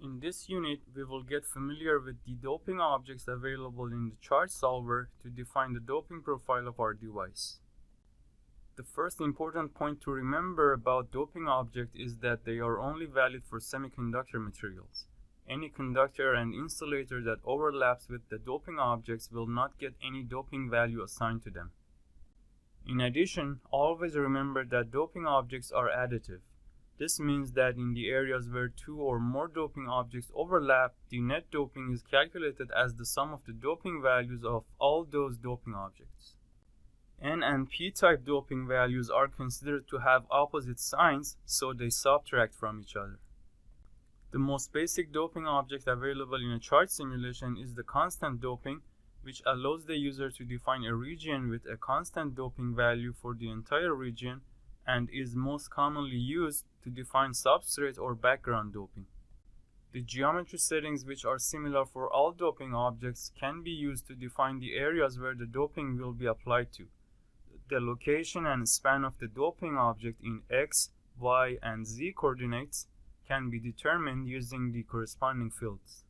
In this unit, we will get familiar with the doping objects available in the chart solver to define the doping profile of our device. The first important point to remember about doping objects is that they are only valid for semiconductor materials. Any conductor and insulator that overlaps with the doping objects will not get any doping value assigned to them. In addition, always remember that doping objects are additive. This means that in the areas where two or more doping objects overlap, the net doping is calculated as the sum of the doping values of all those doping objects. N and p-type doping values are considered to have opposite signs, so they subtract from each other. The most basic doping object available in a chart simulation is the constant doping, which allows the user to define a region with a constant doping value for the entire region and is most commonly used to define substrate or background doping. The geometry settings, which are similar for all doping objects, can be used to define the areas where the doping will be applied to. The location and span of the doping object in x, y, and z coordinates can be determined using the corresponding fields.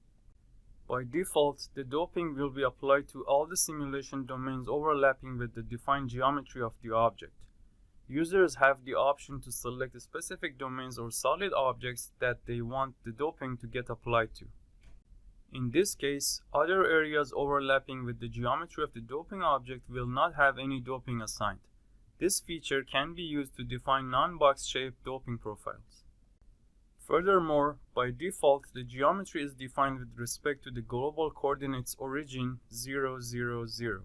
By default, the doping will be applied to all the simulation domains overlapping with the defined geometry of the object. Users have the option to select specific domains or solid objects that they want the doping to get applied to. In this case, other areas overlapping with the geometry of the doping object will not have any doping assigned. This feature can be used to define non-box-shaped doping profiles. Furthermore, by default, the geometry is defined with respect to the global coordinates origin 0, 0, 0.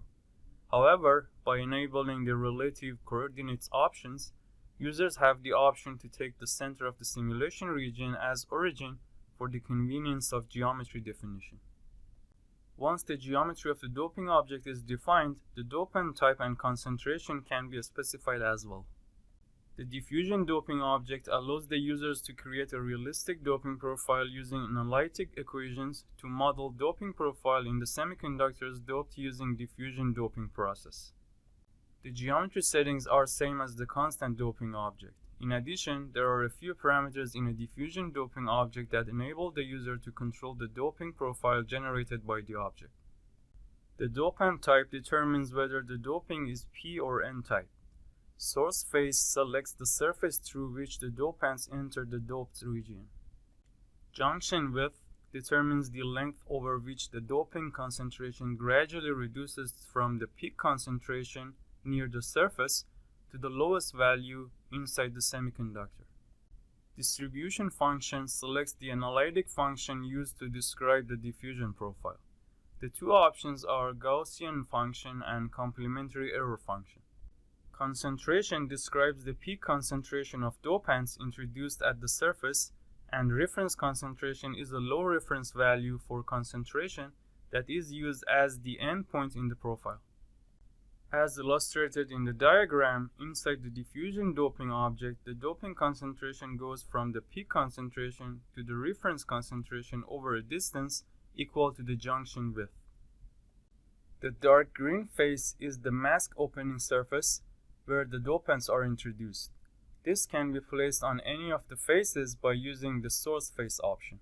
However, by enabling the relative coordinates options, users have the option to take the center of the simulation region as origin for the convenience of geometry definition. Once the geometry of the doping object is defined, the dopant type and concentration can be specified as well. The diffusion doping object allows the users to create a realistic doping profile using analytic equations to model doping profile in the semiconductors doped using diffusion doping process. The geometry settings are same as the constant doping object. In addition, there are a few parameters in a diffusion doping object that enable the user to control the doping profile generated by the object. The dopant type determines whether the doping is P or N type. Source phase selects the surface through which the dopants enter the doped region. Junction width determines the length over which the doping concentration gradually reduces from the peak concentration near the surface to the lowest value inside the semiconductor. Distribution function selects the analytic function used to describe the diffusion profile. The two options are Gaussian function and complementary error function. Concentration describes the peak concentration of dopants introduced at the surface, and reference concentration is a low reference value for concentration that is used as the endpoint in the profile. As illustrated in the diagram, inside the diffusion doping object, the doping concentration goes from the peak concentration to the reference concentration over a distance equal to the junction width. The dark green face is the mask opening surface where the dopants are introduced. This can be placed on any of the faces by using the source face option.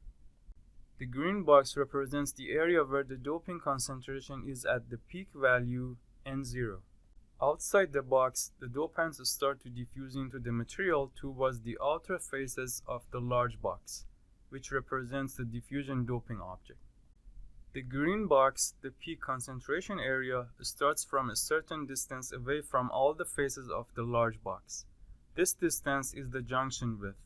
The green box represents the area where the doping concentration is at the peak value N0. Outside the box, the dopants start to diffuse into the material towards the outer faces of the large box, which represents the diffusion doping object. The green box, the peak concentration area, starts from a certain distance away from all the faces of the large box. This distance is the junction width.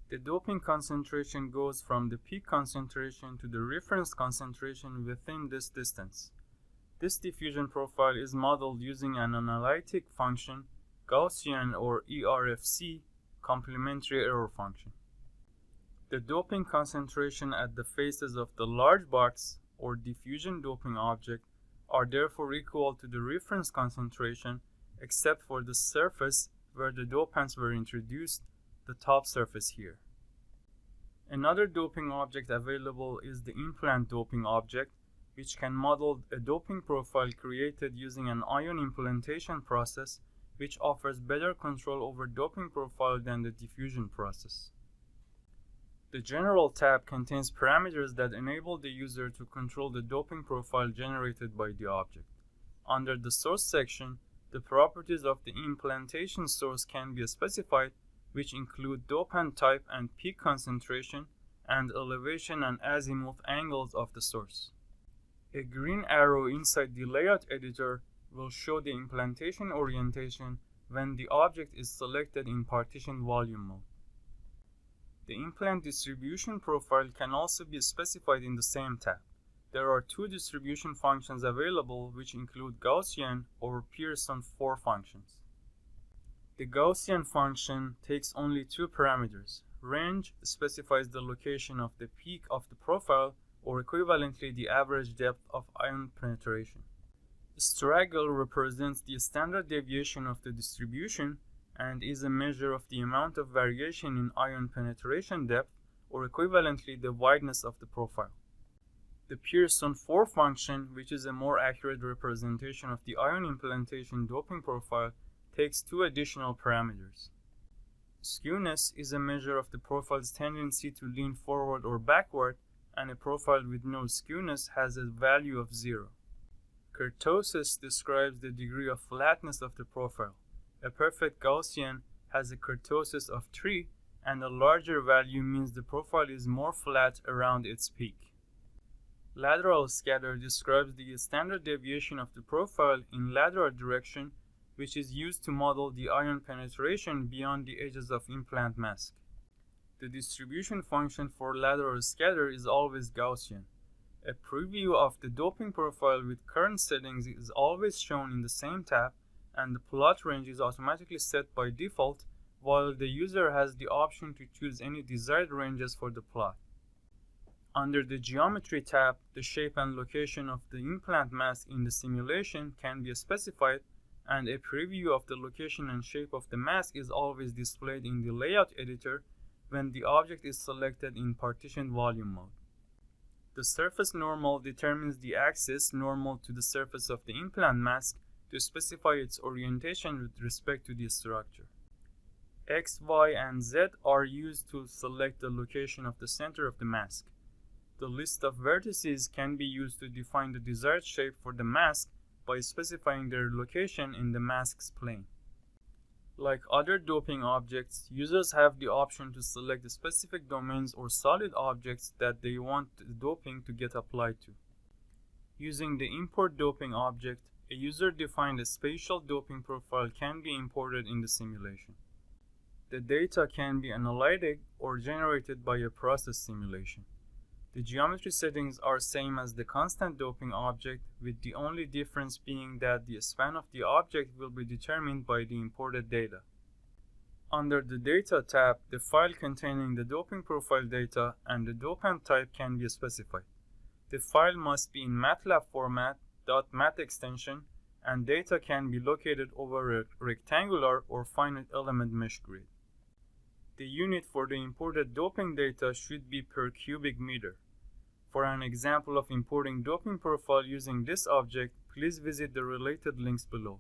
The doping concentration goes from the peak concentration to the reference concentration within this distance. This diffusion profile is modeled using an analytic function, Gaussian or ERFC, complementary error function. The doping concentration at the faces of the large box or diffusion doping object are therefore equal to the reference concentration except for the surface where the dopants were introduced, the top surface here. Another doping object available is the implant doping object, which can model a doping profile created using an ion implantation process, which offers better control over doping profile than the diffusion process. The General tab contains parameters that enable the user to control the doping profile generated by the object. Under the Source section, the properties of the implantation source can be specified, which include dopant type and peak concentration, and elevation and azimuth angles of the source. A green arrow inside the layout editor will show the implantation orientation when the object is selected in partition volume mode. The implant distribution profile can also be specified in the same tab. There are two distribution functions available, which include Gaussian or Pearson 4 functions. The Gaussian function takes only two parameters. Range specifies the location of the peak of the profile, or equivalently the average depth of ion penetration. Straggle represents the standard deviation of the distribution and is a measure of the amount of variation in ion penetration depth, or equivalently the wideness of the profile. The Pearson 4 function, which is a more accurate representation of the ion implantation doping profile, takes two additional parameters. Skewness is a measure of the profile's tendency to lean forward or backward, and a profile with no skewness has a value of 0. Kurtosis describes the degree of flatness of the profile. A perfect Gaussian has a kurtosis of 3, and a larger value means the profile is more flat around its peak. Lateral scatter describes the standard deviation of the profile in lateral direction, which is used to model the ion penetration beyond the edges of implant mask. The distribution function for lateral scatter is always Gaussian. A preview of the doping profile with current settings is always shown in the same tab, and the plot range is automatically set by default, while the user has the option to choose any desired ranges for the plot. Under the Geometry tab, the shape and location of the implant mask in the simulation can be specified, and a preview of the location and shape of the mask is always displayed in the Layout editor when the object is selected in partition volume mode. The surface normal determines the axis normal to the surface of the implant mask to specify its orientation with respect to the structure. X, Y, and Z are used to select the location of the center of the mask. The list of vertices can be used to define the desired shape for the mask by specifying their location in the mask's plane. Like other doping objects, users have the option to select the specific domains or solid objects that they want the doping to get applied to. Using the Import Doping object, a user-defined spatial doping profile can be imported in the simulation. The data can be analytic or generated by a process simulation. The geometry settings are same as the constant doping object, with the only difference being that the span of the object will be determined by the imported data. Under the Data tab, the file containing the doping profile data and the dopant type can be specified. The file must be in MATLAB format, .mat extension, and data can be located over a rectangular or finite element mesh grid. The unit for the imported doping data should be per cubic meter. For an example of importing doping profile using this object, please visit the related links below.